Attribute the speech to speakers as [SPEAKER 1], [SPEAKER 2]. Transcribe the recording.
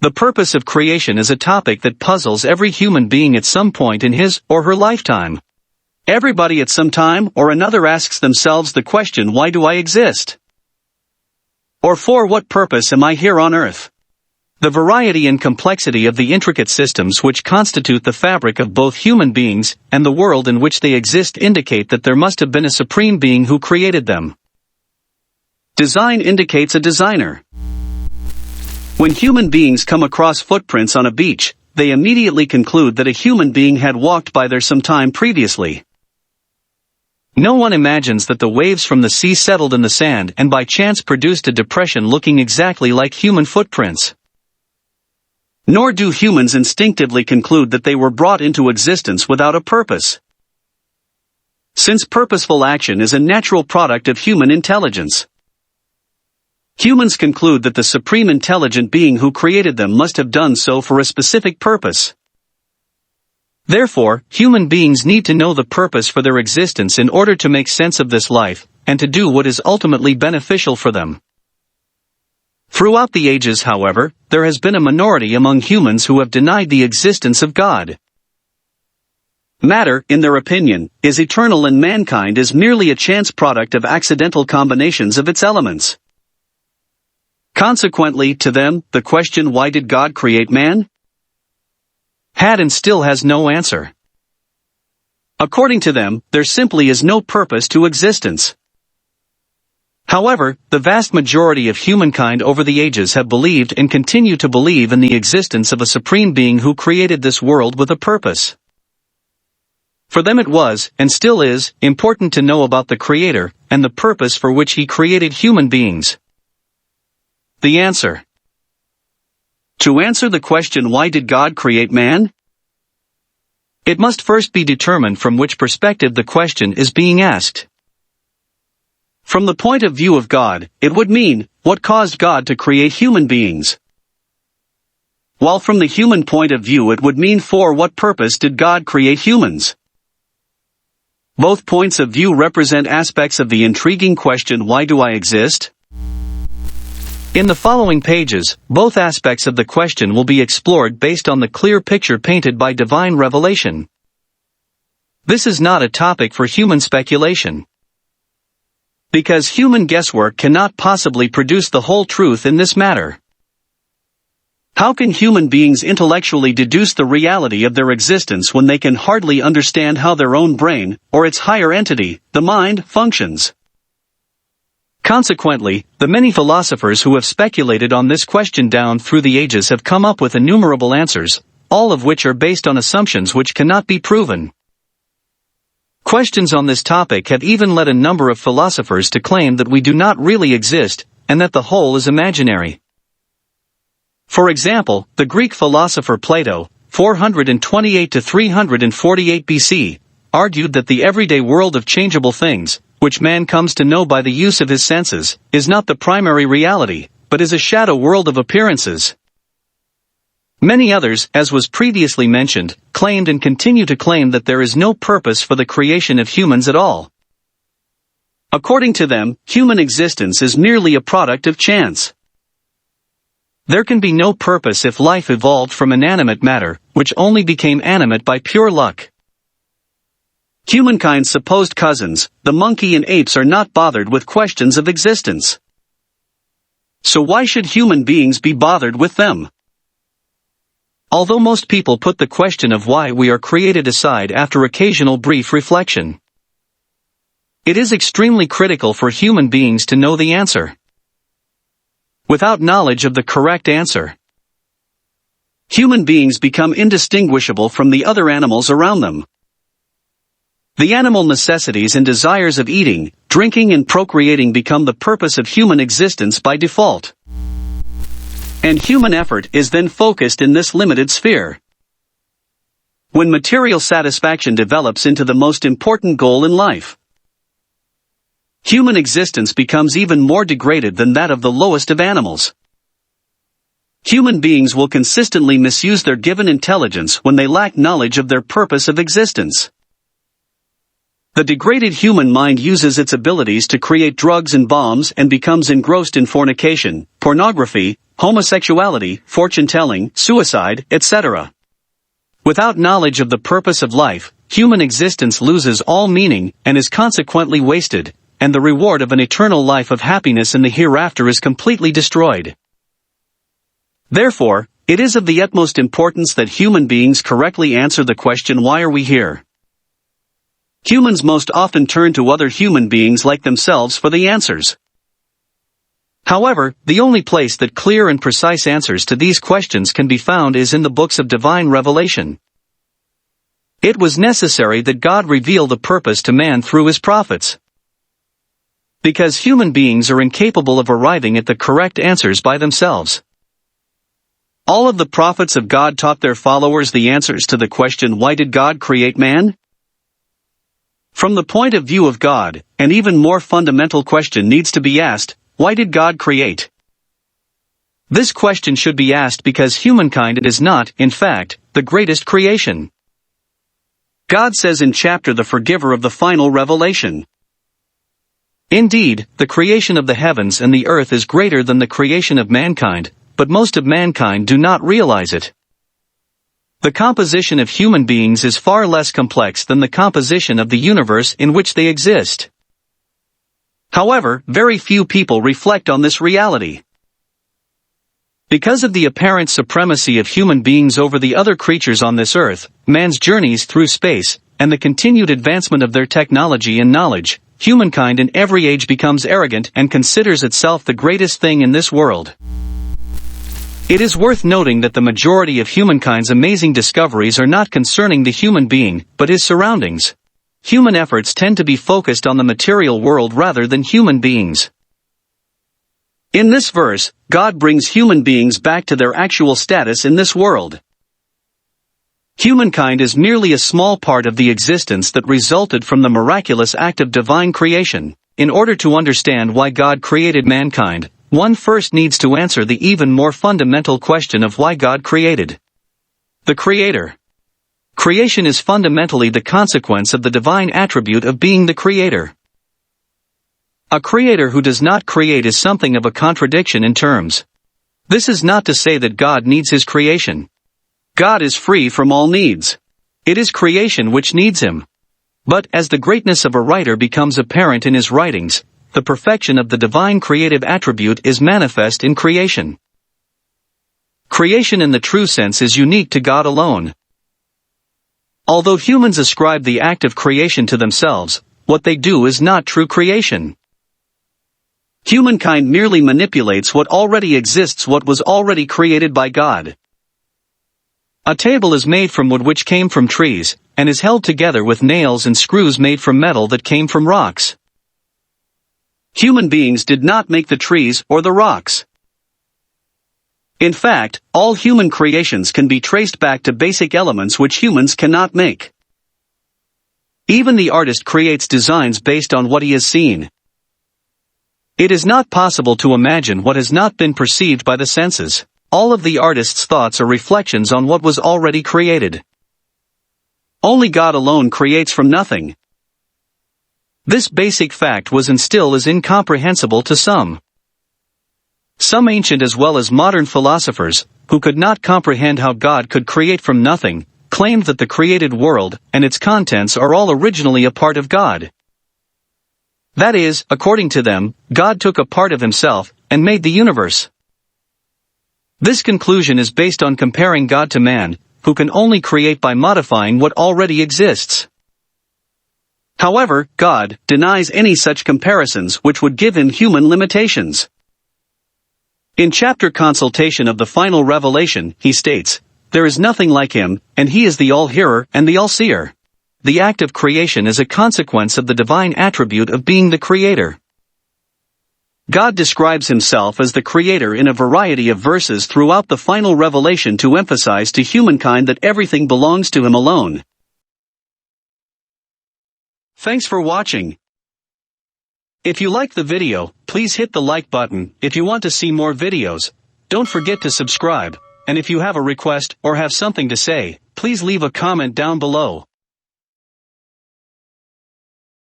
[SPEAKER 1] The purpose of creation is a topic that puzzles every human being at some point in his or her lifetime. Everybody at some time or another asks themselves the question, why do I exist? Or for what purpose am I here on earth? The variety and complexity of the intricate systems which constitute the fabric of both human beings and the world in which they exist indicate that there must have been a supreme being who created them. Design indicates a designer. When human beings come across footprints on a beach, they immediately conclude that a human being had walked by there some time previously. No one imagines that the waves from the sea settled in the sand and by chance produced a depression looking exactly like human footprints. Nor do humans instinctively conclude that they were brought into existence without a purpose. Since purposeful action is a natural product of human intelligence, humans conclude that the supreme intelligent being who created them must have done so for a specific purpose. Therefore, human beings need to know the purpose for their existence in order to make sense of this life, and to do what is ultimately beneficial for them. Throughout the ages, however, there has been a minority among humans who have denied the existence of God. Matter, in their opinion, is eternal and mankind is merely a chance product of accidental combinations of its elements. Consequently, to them, the question, why did God create man? Had and still has no answer. According to them, there simply is no purpose to existence. However, the vast majority of humankind over the ages have believed and continue to believe in the existence of a supreme being who created this world with a purpose. For them it was, and still is, important to know about the Creator, and the purpose for which He created human beings. The answer. To answer the question, why did God create man? It must first be determined from which perspective the question is being asked. From the point of view of God, it would mean, what caused God to create human beings? While from the human point of view it would mean, for what purpose did God create humans? Both points of view represent aspects of the intriguing question, why do I exist? In the following pages, both aspects of the question will be explored based on the clear picture painted by divine revelation. This is not a topic for human speculation, because human guesswork cannot possibly produce the whole truth in this matter. How can human beings intellectually deduce the reality of their existence when they can hardly understand how their own brain, or its higher entity, the mind, functions? Consequently, the many philosophers who have speculated on this question down through the ages have come up with innumerable answers, all of which are based on assumptions which cannot be proven. Questions on this topic have even led a number of philosophers to claim that we do not really exist, and that the whole is imaginary. For example, the Greek philosopher Plato, 428 to 348 BC, argued that the everyday world of changeable things, which man comes to know by the use of his senses, is not the primary reality, but is a shadow world of appearances. Many others, as was previously mentioned, claimed and continue to claim that there is no purpose for the creation of humans at all. According to them, human existence is merely a product of chance. There can be no purpose if life evolved from inanimate matter, which only became animate by pure luck. Humankind's supposed cousins, the monkey and apes, are not bothered with questions of existence. So why should human beings be bothered with them? Although most people put the question of why we are created aside after occasional brief reflection, it is extremely critical for human beings to know the answer. Without knowledge of the correct answer, human beings become indistinguishable from the other animals around them. The animal necessities and desires of eating, drinking and procreating become the purpose of human existence by default. And human effort is then focused in this limited sphere. When material satisfaction develops into the most important goal in life, human existence becomes even more degraded than that of the lowest of animals. Human beings will consistently misuse their given intelligence when they lack knowledge of their purpose of existence. The degraded human mind uses its abilities to create drugs and bombs and becomes engrossed in fornication, pornography, homosexuality, fortune-telling, suicide, etc. Without knowledge of the purpose of life, human existence loses all meaning and is consequently wasted, and the reward of an eternal life of happiness in the hereafter is completely destroyed. Therefore, it is of the utmost importance that human beings correctly answer the question, why are we here? Humans most often turn to other human beings like themselves for the answers. However, the only place that clear and precise answers to these questions can be found is in the books of divine revelation. It was necessary that God reveal the purpose to man through his prophets. Because human beings are incapable of arriving at the correct answers by themselves. All of the prophets of God taught their followers the answers to the question, why did God create man? From the point of view of God, an even more fundamental question needs to be asked, why did God create? This question should be asked because humankind is not, in fact, the greatest creation. God says in chapter the forgiver of the final revelation. Indeed, the creation of the heavens and the earth is greater than the creation of mankind, but most of mankind do not realize it. The composition of human beings is far less complex than the composition of the universe in which they exist. However, very few people reflect on this reality. Because of the apparent supremacy of human beings over the other creatures on this earth, man's journeys through space, and the continued advancement of their technology and knowledge, humankind in every age becomes arrogant and considers itself the greatest thing in this world. It is worth noting that the majority of humankind's amazing discoveries are not concerning the human being, but his surroundings. Human efforts tend to be focused on the material world rather than human beings. In this verse, God brings human beings back to their actual status in this world. Humankind is merely a small part of the existence that resulted from the miraculous act of divine creation. In order to understand why God created mankind, one first needs to answer the even more fundamental question of why God created the Creator. Creation is fundamentally the consequence of the divine attribute of being the Creator. A creator who does not create is something of a contradiction in terms. This is not to say that God needs his creation. God is free from all needs. It is creation which needs him. But as the greatness of a writer becomes apparent in his writings, the perfection of the divine creative attribute is manifest in creation. Creation in the true sense is unique to God alone. Although humans ascribe the act of creation to themselves, what they do is not true creation. Humankind merely manipulates what already exists, what was already created by God. A table is made from wood which came from trees, and is held together with nails and screws made from metal that came from rocks. Human beings did not make the trees or the rocks. In fact, all human creations can be traced back to basic elements which humans cannot make. Even the artist creates designs based on what he has seen. It is not possible to imagine what has not been perceived by the senses. All of the artist's thoughts are reflections on what was already created. Only God alone creates from nothing. This basic fact was and still is incomprehensible to some. Some ancient as well as modern philosophers, who could not comprehend how God could create from nothing, claimed that the created world and its contents are all originally a part of God. That is, according to them, God took a part of himself and made the universe. This conclusion is based on comparing God to man, who can only create by modifying what already exists. However, God denies any such comparisons which would give him human limitations. In chapter Consultation of the Final Revelation, he states, "There is nothing like him, and he is the all-hearer and the all-seer." The act of creation is a consequence of the divine attribute of being the Creator. God describes himself as the Creator in a variety of verses throughout the final revelation to emphasize to humankind that everything belongs to him alone. Thanks for watching. If you like the video, please hit the like button. If you want to see more videos, don't forget to subscribe, and if you have a request or have something to say, please leave a comment down below.